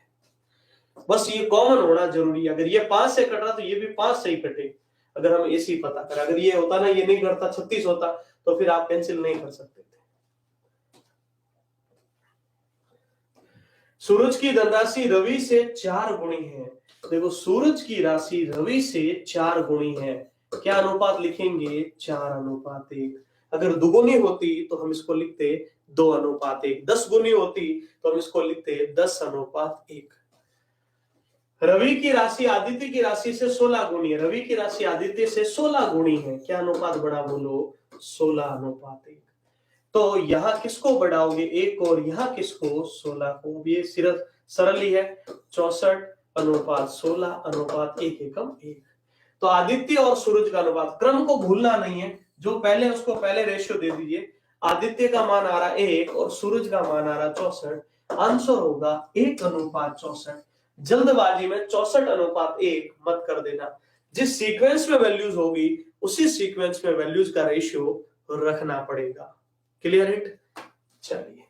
बस ये कॉमन होना जरूरी है। अगर ये 5 से कट रहा तो ये भी 5 से ही कटे, अगर हम एसी पता करें। अगर ये होता ना, ये नहीं करता 36 होता, तो फिर आप कैंसिल नहीं कर सकते थे। सूरज की धनराशि रवि से 4 गुणी है। देखो सूरज की राशि रवि से 4 गुणी है, क्या अनुपात लिखेंगे? 4:1। अगर दुगुनी होती तो हम इसको लिखते 2:1। 10 गुनी होती तो हम इसको लिखते 10:1। रवि की राशि आदित्य की राशि से 16 गुनी है, रवि की राशि आदित्य से 16 गुनी है, क्या अनुपात बड़ा बोलो? 16:1। तो यहाँ किसको बढ़ाओगे? 1 और यहाँ किसको? 16 को। ये सिर्फ सरल ही है, 64:16:1:1। तो आदित्य और सूरज का अनुपात, क्रम को भूलना नहीं है, जो पहले उसको पहले रेशियो दे दीजिए। आदित्य का मान आ रहा 1 और सूरज का मान आ रहा 64, आंसर होगा 1:64। जल्दबाजी में 64:1 मत कर देना, जिस सीक्वेंस में वैल्यूज होगी उसी सीक्वेंस में वैल्यूज का रेशियो रखना पड़ेगा। Clear it? चलिए,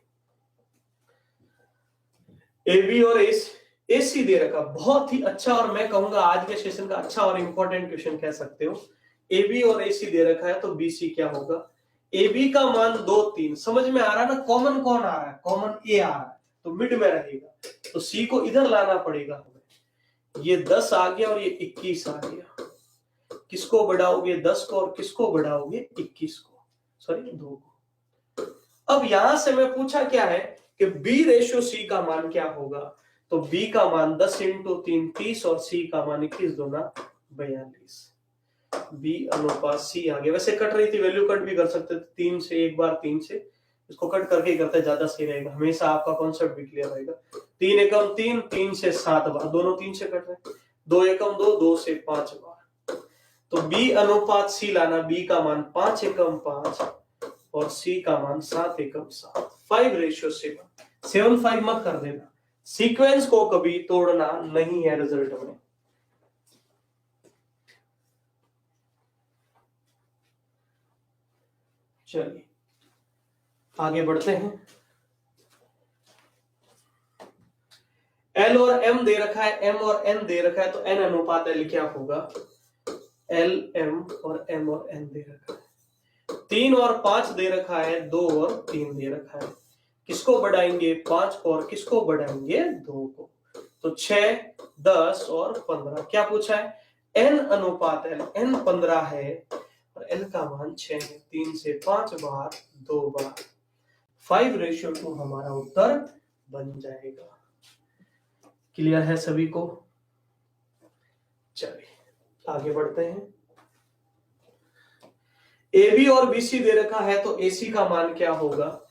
ए बी और एसी दे रखा, बहुत ही अच्छा, और मैं कहूंगा आज के सेशन का अच्छा और इंपॉर्टेंट क्वेश्चन कह सकते हो। ए बी और एसी दे रखा है तो बीसी क्या होगा? ए बी का मान 2 3, समझ में आ रहा है ना? कॉमन कौन आ रहा है? कॉमन ए आ रहा है, तो मिड में रहेगा, तो सी को इधर लाना पड़ेगा हमें। ये 10 आ गया और ये 21 आ गया। किसको बढ़ाओगे? 10 को, और किसको बढ़ाओगे? 21 को, सॉरी 2 को। अब यहां से मैं पूछा क्या है कि बी रेशियो सी का मान क्या होगा? तो बी का मान 10 × 3 30 और सी का मान 21 दूना 42। बी अनुपात सी आ गया। वैसे कट रही थी, वैल्यू कट भी कर सकते थे 3 से, एक बार 3 से, इसको कट करके करते ज्यादा सही रहेगा, हमेशा आपका कॉन्सेप्ट भी क्लियर रहेगा। 3 एकम 3, 3 से 7 बार, दोनों 3 से कट रहे। 2 एकम 2, 2 से 5 बार। तो बी अनुपात सी लाना, बी का मान 5 एकम 5 और सी का मान 7 एकम 7, 5:7। 7:5 मत कर देना, सीक्वेंस को कभी तोड़ना नहीं है रिजल्ट में। चलिए आगे बढ़ते हैं। एल और एम दे रखा है, एम और एन दे रखा है, तो एन अनुपात एल क्या होगा? एल एम और एम और एन दे रखा है। 3 और 5 दे रखा है, 2 और 3 दे रखा है। किसको बढ़ाएंगे? 5 को, और किसको बढ़ाएंगे? 2 को। तो 6 10 और 15। क्या पूछा है? एन अनुपात एल, एन 15 है और एल का मान 6 है। 3 से 5 बार, 2 बार, 5:2 हमारा उत्तर बन जाएगा। क्लियर है सभी को? चलिए आगे बढ़ते हैं। ए बी और बीसी दे रखा है, तो एसी का मान क्या होगा?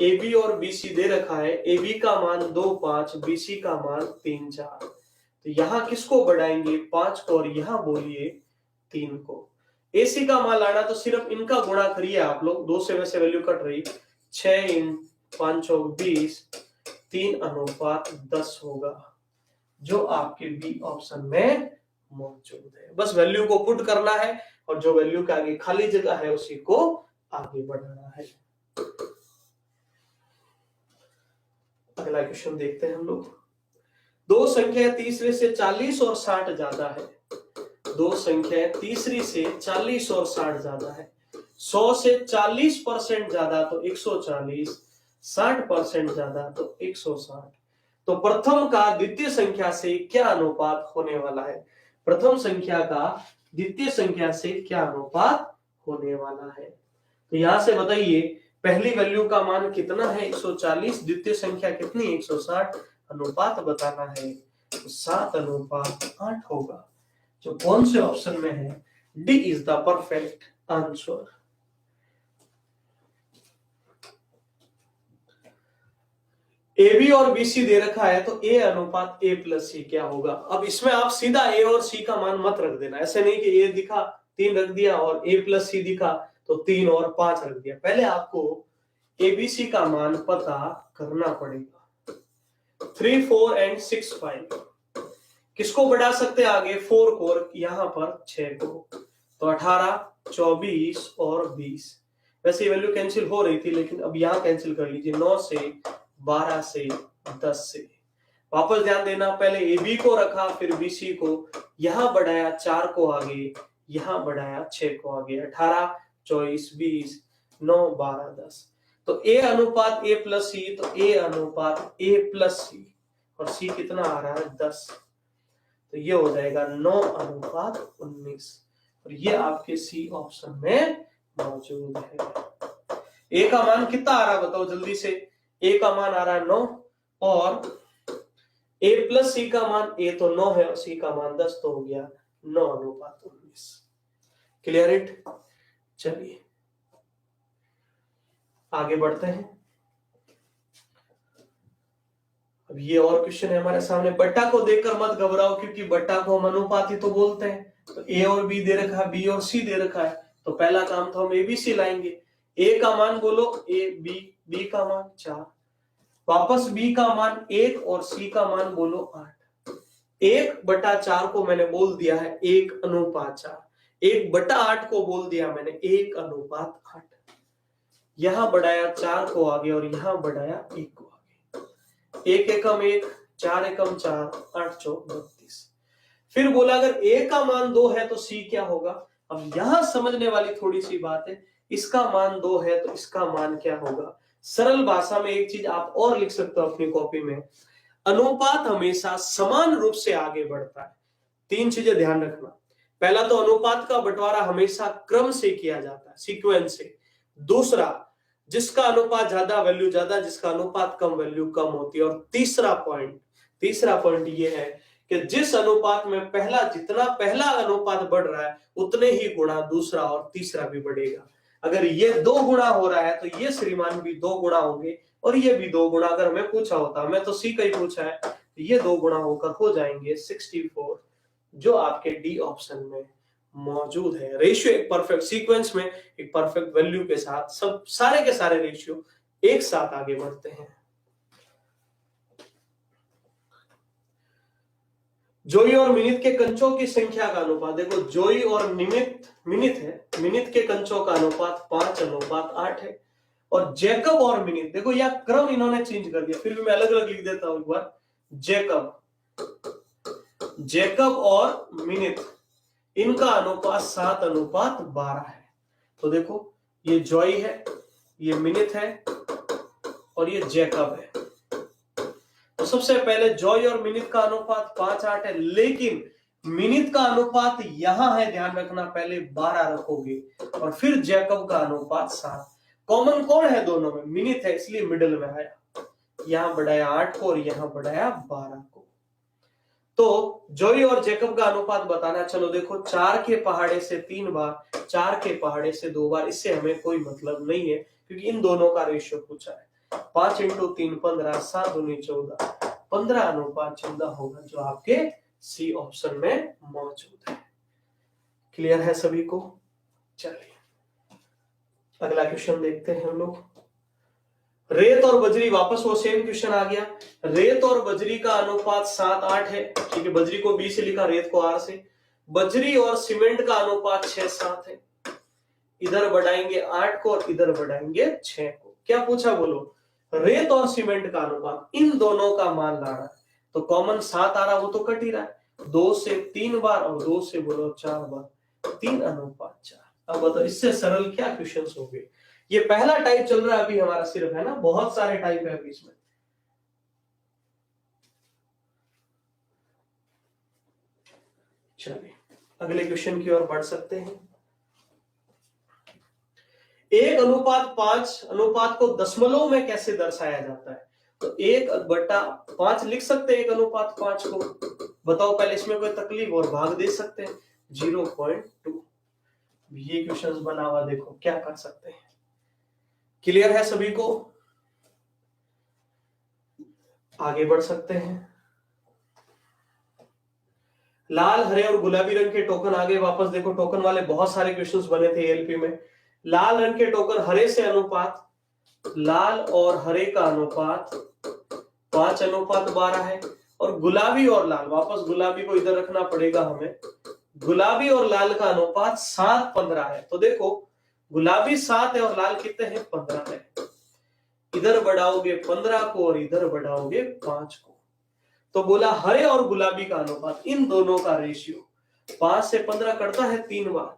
ए बी और बीसी दे रखा है, ए बी का मान 2 5, बीसी का मान 3 4। तो यहां किसको बढ़ाएंगे? 5 को, और यहां बोलिए 3 को। एसी का मान लाना तो सिर्फ इनका गुणा करिए आप लोग, 2 से वैसे वैल्यू कट रही, 6 × 5 = 20, 3:10 होगा, जो आपके बी ऑप्शन में मौजूद है। बस वैल्यू को पुट करना है और जो वैल्यू के आगे खाली जगह है उसी को आगे बढ़ाना है। अगला क्वेश्चन देखते हैं हम लोग। दो संख्या तीसरे से 40 और 60 ज्यादा है। दो संख्या तीसरी से 40 और 60 ज्यादा है। 100 से 40% ज्यादा तो 140, 60% ज्यादा तो 160। तो प्रथम का द्वितीय संख्या से क्या अनुपात होने वाला है? प्रथम संख्या का द्वितीय संख्या से क्या अनुपात होने वाला है? तो यहां से बताइए, पहली वैल्यू का मान कितना है? 140, द्वितीय संख्या कितनी? 160, अनुपात बताना है, तो 7:8 होगा, जो कौन से ऑप्शन में है? D is the perfect answer. A B और बी सी दे रखा है, तो ए अनुपात ए प्लस सी क्या होगा? अब इसमें आप सीधा ए और सी का मान मत रख देना, ऐसे नहीं कि ए दिखा 3 रख दिया और ए प्लस सी दिखा तो 3 और 5 रख दिया। पहले आपको एबीसी का मान पता करना पड़ेगा। 3 4 एंड 6 5, किसको बढ़ा सकते हैं आगे? 4 को, और यहां पर 6 को, तो 18 24 और 20। वैसे ये वैल्यू कैंसिल हो रही थी, लेकिन अब यहां कैंसिल कर लीजिए। 9 से 12 से 10 से। वापस ध्यान देना, पहले ए बी को रखा, फिर बी सी को, यहां बढ़ाया 4 को आगे, यहां बढ़ाया 6 को आगे। 18 24 20 9 12 10। तो ए अनुपात ए प्लस सी, तो ए अनुपात ए प्लस सी, और सी कितना आ रहा है? 10। तो ये हो जाएगा 9:19, और ये आपके सी ऑप्शन में मौजूद है। ए का मान कितना आ रहा है बताओ जल्दी से। ए का मान आ रहा है 9 और ए प्लस सी का मान, ए तो 9 है और सी का मान 10, तो हो गया 9:19। Clear it. चलिए आगे बढ़ते हैं। अब ये और क्वेश्चन है हमारे सामने। बट्टा को देखकर मत घबराओ क्योंकि बट्टा को हम अनुपात ही तो बोलते हैं। तो ए और बी दे रखा है, बी और सी दे रखा है, तो पहला काम तो हम एबीसी लाएंगे। ए का मान बोलो ए, बी का मान 4, वापस बी का मान 1 और सी का मान बोलो 8। 1/4 को मैंने बोल दिया है 1:4, 1/8 को बोल दिया मैंने 1:8। यहां बढ़ाया 4 को आगे और यहां बढ़ाया 1 को आगे। 1 एकम 1, 4 एकम 4, 8 चौक 32। फिर बोला अगर ए का मान 2 है तो सी क्या होगा। अब यहां समझने वाली थोड़ी सी बात है, इसका मान 2 है तो इसका मान क्या होगा। सरल भाषा में एक चीज आप और लिख सकते हो अपनी कॉपी में, अनुपात हमेशा समान रूप से आगे बढ़ता है। 3 चीजें ध्यान रखना। पहला तो अनुपात का बंटवारा हमेशा क्रम से किया जाता है, सीक्वेंस से। दूसरा, जिसका अनुपात ज्यादा वैल्यू ज्यादा, जिसका अनुपात कम वैल्यू कम होती है। और तीसरा पॉइंट ये है कि जिस अनुपात में जितना पहला अनुपात बढ़ रहा है उतने ही गुणा दूसरा और तीसरा भी बढ़ेगा। अगर ये 2 गुणा हो रहा है तो ये श्रीमान भी 2 गुणा होंगे और ये भी 2 गुणा। अगर हमें पूछा होता, मैं तो सी का ही पूछा है, तो ये 2 गुणा होकर हो जाएंगे 64, जो आपके डी ऑप्शन में मौजूद है। रेशियो एक परफेक्ट सीक्वेंस में, एक परफेक्ट वैल्यू के साथ सब सारे के सारे रेशियो एक साथ आगे बढ़ते हैं। जोई और मिनित के कंचों की संख्या का अनुपात देखो, जोई और मिनित है, मिनित के कंचों का अनुपात 5:8 है। और जैकब और मिनित, देखो यह क्रम इन्होंने चेंज कर दिया, फिर भी मैं अलग अलग लिख देता हूं एक बार। जैकब और मिनित, इनका अनुपात 7:12 है। तो देखो ये जॉय है, ये मिनित है और ये जैकब है। तो सबसे पहले जॉय और मिनित का अनुपात 5:8 है, लेकिन मिनित का अनुपात यहां है, ध्यान रखना, पहले 12 रखोगे और फिर जैकब का अनुपात 7। कॉमन कौन है दोनों में, मिनित है, इसलिए मिडिल में आया। यहां बढ़ाया 8 को और यहां बढ़ाया 12 को। तो जॉय और जैकब का अनुपात बताना, चलो देखो 4 के पहाड़े से 3 बार, 4 के पहाड़े से 2 बार, इससे हमें कोई मतलब नहीं है क्योंकि इन दोनों का रेशियो पूछा है। 5 × 3 15, 7 दूनी 14, 15:14 होगा, जो आपके सी ऑप्शन में मौजूद है। क्लियर है सभी को। चलिए अगला क्वेश्चन देखते हैं हम लोग। रेत और बजरी, वापस वो सेम क्वेश्चन आ गया। रेत और बजरी का अनुपात 7:8 है, ठीक है, बजरी को बी से लिखा, रेत को आर से। बजरी और सीमेंट का अनुपात 6:7 है। इधर बढ़ाएंगे 8 को और इधर बढ़ाएंगे 6 को। क्या पूछा बोलो, रेत और सीमेंट का अनुपात, इन दोनों का मान लाना है। तो कॉमन 7 आ रहा, वो तो कट ही रहा है। 2 से 3 बार और 2 से बोलो 4 बार, 3:4। अब बताओ इससे सरल क्या क्वेश्चंस हो गए। ये पहला टाइप चल रहा है अभी हमारा सिर्फ, है ना, बहुत सारे टाइप है अभी इसमें। चलिए अगले क्वेश्चन की ओर बढ़ सकते हैं। 1:5 अनुपात को दशमलव में कैसे दर्शाया जाता है। तो 1/5 लिख सकते हैं 1:5 को। बताओ पहले, इसमें कोई तकलीफ, और भाग दे सकते हैं 0.2। ये क्वेश्चंस बना हुआ, देखो क्या कर सकते हैं। क्लियर है सभी को, आगे बढ़ सकते हैं। लाल, हरे और गुलाबी रंग के टोकन, आगे वापस देखो, टोकन वाले बहुत सारे क्वेश्चंस बने थे एलपी में। लाल रंग के टोकन हरे से अनुपात, लाल और हरे का अनुपात 5:12 है। और गुलाबी और लाल, वापस गुलाबी को इधर रखना पड़ेगा हमें, गुलाबी और लाल का अनुपात 7:15 है। तो देखो गुलाबी 7 है और लाल कितने हैं, 15 है। इधर बढ़ाओगे 15 को और इधर बढ़ाओगे 5 को। तो बोला हरे और गुलाबी का अनुपात, इन दोनों का रेशियो 5 से 15 करता है 3 बार।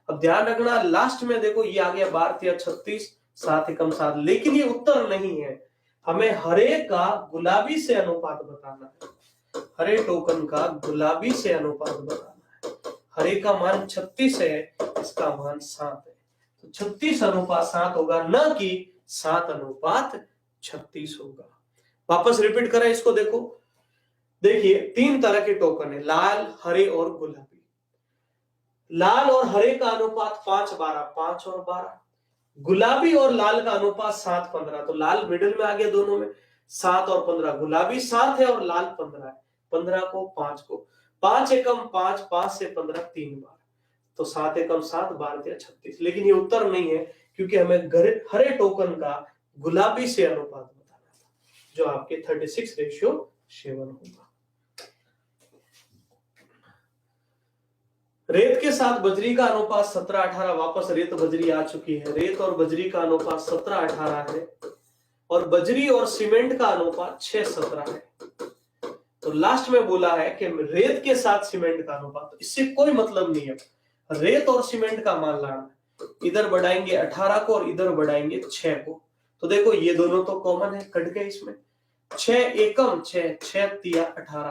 अब ध्यान रखना, लास्ट में देखो ये आ गया 12 × 36, 7 × 7, लेकिन ये उत्तर नहीं है। हमें हरे का गुलाबी से अनुपात बताना है, हरे टोकन का गुलाबी से अनुपात बताना है। हरे का मान 36 है, इसका मान 7 है। तो 36:7 होगा, न कि 7:36 होगा। वापस रिपीट करें इसको, देखो देखिए 3 तरह के टोकन है, लाल, हरे और गुलाबी। लाल और हरे का अनुपात 5:12, 5 और 12। गुलाबी और लाल का अनुपात 7:15, तो लाल मिडिल में आ गया दोनों में, 7 और 15। गुलाबी 7 है और लाल 15 है, 15 को 5 को 5 एकम 5, 5 से 15 3 बार, तो 7 एकम 7, 12 36। लेकिन ये उत्तर नहीं है, क्योंकि हमें हरे टोकन का गुलाबी से अनुपात बताना था, जो आपके 36:7 होगा। रेत के साथ बजरी का अनुपात 17:18। वापस रेत बजरी आ चुकी है। रेत और बजरी का अनुपात 17:18 है, और बजरी और सीमेंट का अनुपात 6:17 है। तो लास्ट में बोला है कि रेत के साथ सीमेंट का अनुपात, तो इससे कोई मतलब नहीं है। रेत और सीमेंट का मान लाना, इधर बढ़ाएंगे 18 को और इधर बढ़ाएंगे 6 को, तो देखो ये दोनों तो कॉमन है, कट गए इसमें। 6 एकम 6, 6 तिया 18,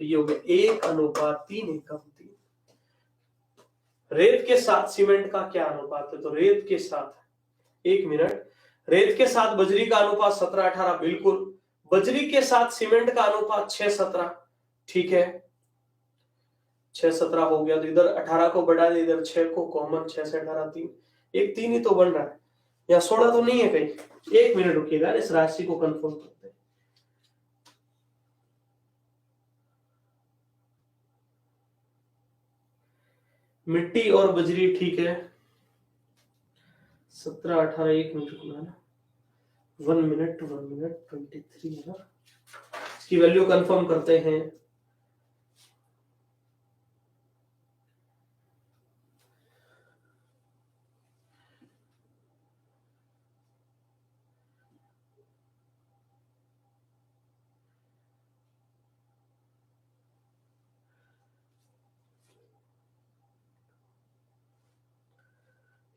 तो ये हो गया 1:3 एकम 3। रेत के साथ सीमेंट का क्या अनुपात है? तो रेत के साथ, 1 मिनट, रेत के साथ बजरी का अनुपात 17:18, बिल्कुल। बजरी के साथ सीमेंट का अनुपात 6:17, ठीक है, 6:17 हो गया। तो इधर 18 को बढ़ा दे, इधर 6 को कॉमन, 6 से 18 3, एक 3 ही तो बन रहा है, या 16 तो नहीं है कहीं। 1 मिनट रुकिएगा, इस राशि को कंफर्म करते हैं। मिट्टी और बजरी, ठीक है, 17 18, 1 मिनट रुकना ना, 1 मिनट 23 है ना। इसकी वैल्यू कंफर्म करते हैं।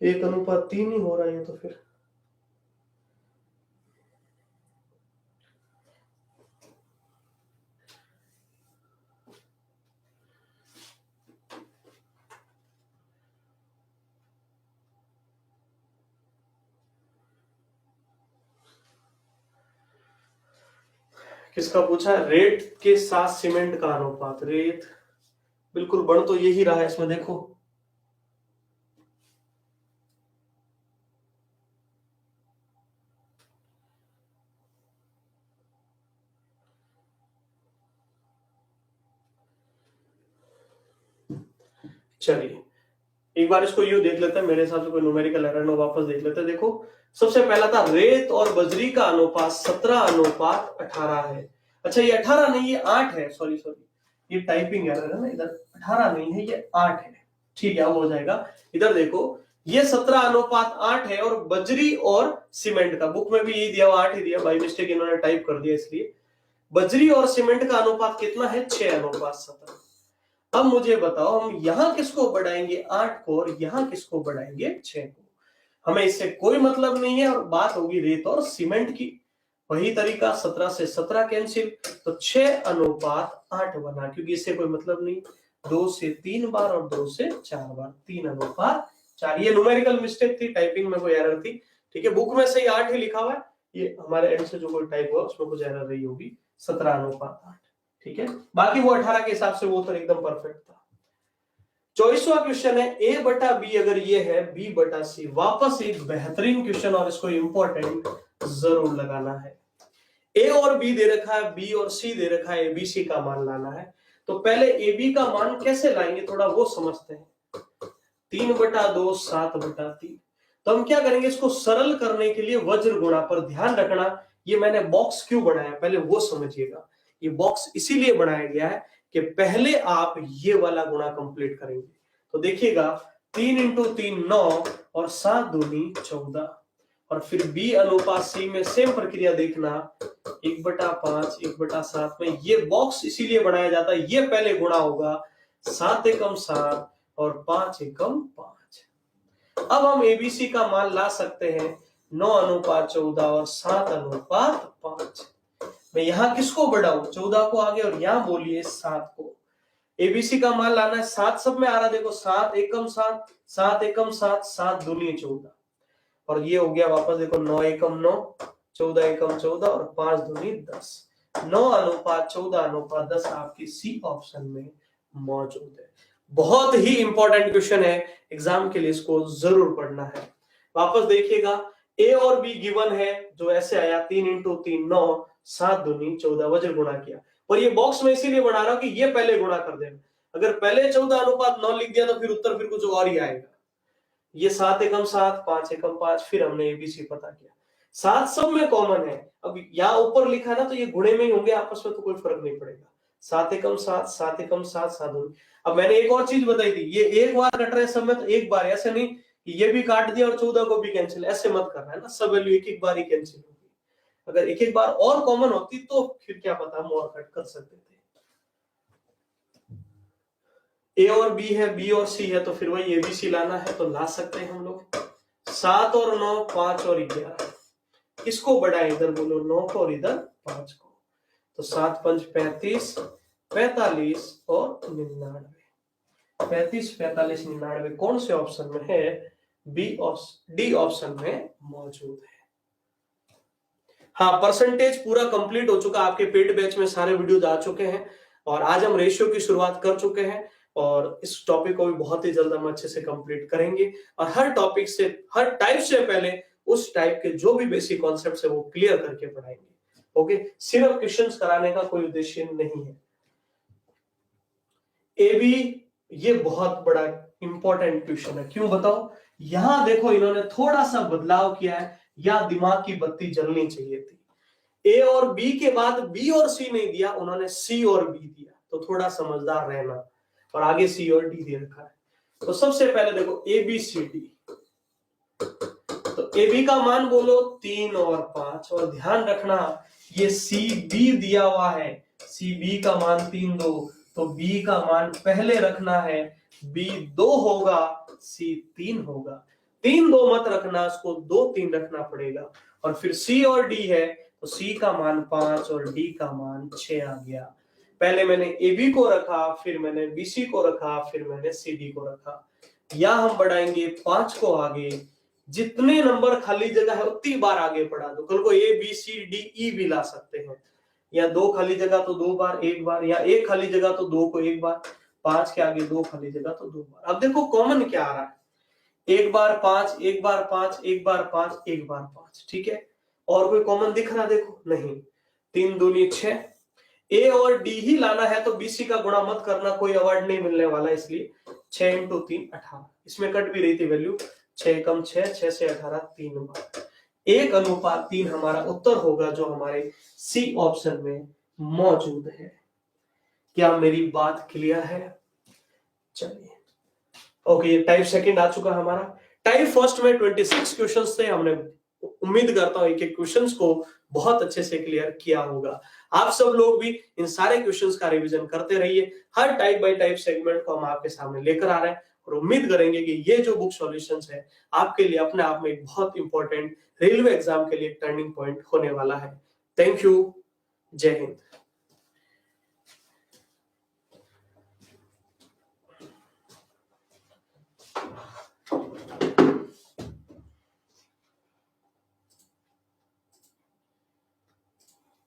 एक अनुपात 3 ही हो रहा है, तो फिर किसका पूछा है? रेत के साथ सीमेंट का अनुपात। रेत, बिल्कुल बन तो यही रहा है इसमें, देखो चलिए एक बार इसको यूं देख लेते हैं, मेरे हिसाब से कोई न्यूमेरिकल एरर ना, वापस देख लेते हैं। देखो सबसे पहला था रेत और बजरी का अनुपात 17:18 है। अच्छा ये 18 नहीं, ये 8 है, सॉरी ये टाइपिंग एरर है ना, इधर 18 नहीं है, ये 8 है, ठीक है, अब हो जाएगा। इधर देखो ये 17:8 है, और बजरी और सीमेंट का, बुक में भी यही दिया हुआ 8 ही दिया, बाई मिस्टेक इन्होंने टाइप कर दिया, इसलिए बजरी और सीमेंट का अनुपात कितना है? 6:17। अब मुझे बताओ हम यहां किसको बढ़ाएंगे? 8 को, और यहां किसको बढ़ाएंगे? 6 को। हमें इससे कोई मतलब नहीं है, और बात होगी रेत और सीमेंट की। वही तरीका, 17 से 17 कैंसिल, तो 6:8 बना, क्योंकि इससे कोई मतलब नहीं। 2 से 3 बार और 2 से 4 बार, 3:4। ये न्यूमेरिकल मिस्टेक थी, टाइपिंग में कोई एरर थी, ठीक है। बुक में सही 8 ही लिखा हुआ है, ये हमारे एंड से जो कोई टाइप हुआ उसमें कुछ एरर रही होगी। 17:8, ठीक है। बाकी वो 18 के हिसाब से वो तो एकदम परफेक्ट था। 24वां क्वेश्चन है, ए बटा बी अगर ये है बी बटा सी। वापस एक बेहतरीन क्वेश्चन, और इसको इंपॉर्टेंट जरूर लगाना है। ए और बी दे रखा है, बी और सी दे रखा है, एबीसी का मान लाना है। तो पहले ए बी का मान कैसे लाएंगे, थोड़ा वो समझते हैं। 3/2 7/3। तो हम क्या करेंगे, इसको सरल करने के लिए वज्र गुणा पर ध्यान रखना। ये मैंने बॉक्स क्यों बनाया, पहले वो समझिएगा। ये बॉक्स इसीलिए बनाया गया है कि पहले आप ये वाला गुणा कंप्लीट करेंगे। तो देखिएगा 3 × 3 9, और 7 दूनी 14, और फिर बी अनुपात सी में सेम प्रक्रिया देखना, 1/5 1/7 में। ये बॉक्स इसीलिए बनाया जाता है, ये पहले गुणा होगा, 7 एकम 7 और 5 एकम 5। अब हम एबीसी का मान ला सकते हैं, 9:14 और 7:5। मैं यहां किसको बढ़ाऊं? 14 को आगे, और यहां बोलिए 7 को। एबीसी का मान लाना है, 7 सब में आ रहा, देखो 7 एकम 7, 7 एकम 7, 7 दूनी 14, और ये हो गया वापस देखो 9 एकम 9, 14 एकम 14 और 5 दूनी 10, 9:14:10 आपकी सी ऑप्शन में मौजूद है। बहुत ही इंपॉर्टेंट क्वेश्चन है, एग्जाम के लिए इसको जरूर पढ़ना है। वापस देखिएगा, ए और बी गिवन है, जो ऐसे आया 3 × 3 9, 7 दूनी 14, वज्र गुणा किया, और ये बॉक्स में इसीलिए बना रहा हूं कि ये पहले गुणा कर देना, अगर पहले 14:9 लिख दिया तो फिर उत्तर फिर कुछ और ही आएगा। ये 7 एकम 7, 5 एकम 5, फिर हमने एबीसी पता किया, 7 सब में कॉमन है, अब यहाँ ऊपर लिखा ना तो ये गुणे में ही होंगे आपस में, तो कोई फर्क नहीं पड़ेगा, 7 एकम 7, 7 एकम 7, 7 दूनी। अब मैंने एक और चीज बताई थी, ये एक बार कट रहे सब में, तो एक बार, ऐसे नहीं ये भी काट दिया और 14 को भी कैंसिल, ऐसे मत करना है ना, सब वैल्यू एक एक बार ही कैंसिल होगी, अगर एक एक बार और कॉमन होती तो फिर क्या पता हम और कट कर सकते थे। ए और बी है, बी और सी है, तो फिर वही एबीसी लाना है तो ला सकते हैं हम लोग। 7 और 9, 5 और 11, किसको बढ़ाएं, इधर बोलो 9 को और इधर 5 को, तो 7 5 35, 45 और 99, 35 45 99 कौन से ऑप्शन में है, बी और डी ऑप्शन में मौजूद है। हाँ, परसेंटेज पूरा कंप्लीट हो चुका, आपके पेड बैच में सारे वीडियोज आ चुके हैं, और आज हम रेशियो की शुरुआत कर चुके हैं, और इस टॉपिक को भी बहुत ही जल्द हम अच्छे से कंप्लीट करेंगे, और हर टॉपिक से, हर टाइप से पहले उस टाइप के जो भी बेसिक कॉन्सेप्ट्स है वो क्लियर करके पढ़ाएंगे। ओके, सिर्फ क्वेश्चंस कराने का कोई उद्देश्य नहीं है। ए बी, ये बहुत बड़ा इंपॉर्टेंट क्वेश्चन है, क्यों बताओ, यहां देखो इन्होंने थोड़ा सा बदलाव किया है, या दिमाग की बत्ती जलनी चाहिए थी, ए और बी के बाद बी और सी नहीं दिया, उन्होंने सी और बी दिया, तो थोड़ा समझदार रहना, और आगे सी और डी दे रखा है। तो सबसे पहले देखो ए बी सी डी, तो ए बी का मान बोलो 3 और 5, और ध्यान रखना ये सी बी दिया हुआ है, सी बी का मान 3 2, तो बी का मान पहले रखना है, बी 2 होगा, सी 3 होगा, 3 2 मत रखना, उसको 2 3 रखना पड़ेगा, और फिर सी और डी है, तो सी का मान 5 और डी का मान 6 आ गया। पहले मैंने ए बी को रखा, फिर मैंने बी सी को रखा, फिर मैंने सी डी को रखा, या हम बढ़ाएंगे 5 को आगे, जितने नंबर खाली जगह है उतनी बार आगे बढ़ा दो, कल को A B C D E भी ला सकते हैं, या 2 खाली जगह तो 2 बार 1 बार, या 1 खाली जगह तो 2 को 1 बार, 5 के आगे 2 खाली जगह तो 2 बार। अब देखो कॉमन क्या आ रहा है, 1 बार 5, 1 बार 5, 1 बार 5, 1 बार 5, ठीक है, और कोई कॉमन दिख रहा देखो, नहीं, 3 दूनी 6, ए और डी ही लाना है, तो बीसी का गुणा मत करना, कोई अवार्ड नहीं मिलने वाला, इसलिए 6 × 3 18, इसमें कट भी रही थी वैल्यू, 6 कम 6, 6 से 18 3 बार, 1:3 हमारा उत्तर होगा, जो हमारे सी ऑप्शन में मौजूद है। क्या मेरी बात क्लियर है? चलिए, ओके, टाइप सेकंड आ चुका हमारा। टाइप फर्स्ट में 26 क्वेश्चंस थे, हमने उम्मीद करता हूं एक एक क्वेश्चंस को बहुत अच्छे से क्लियर किया होगा। आप सब लोग भी इन सारे क्वेश्चंस का रिवीजन करते रहिए, हर टाइप बाय टाइप सेगमेंट को हम आपके सामने लेकर आ रहे हैं, और उम्मीद करेंगे कि ये जो बुक सॉल्यूशंस है आपके लिए अपने आप में एक बहुत इंपॉर्टेंट रेलवे एग्जाम के लिए टर्निंग पॉइंट होने वाला है। थैंक यू, जय हिंद।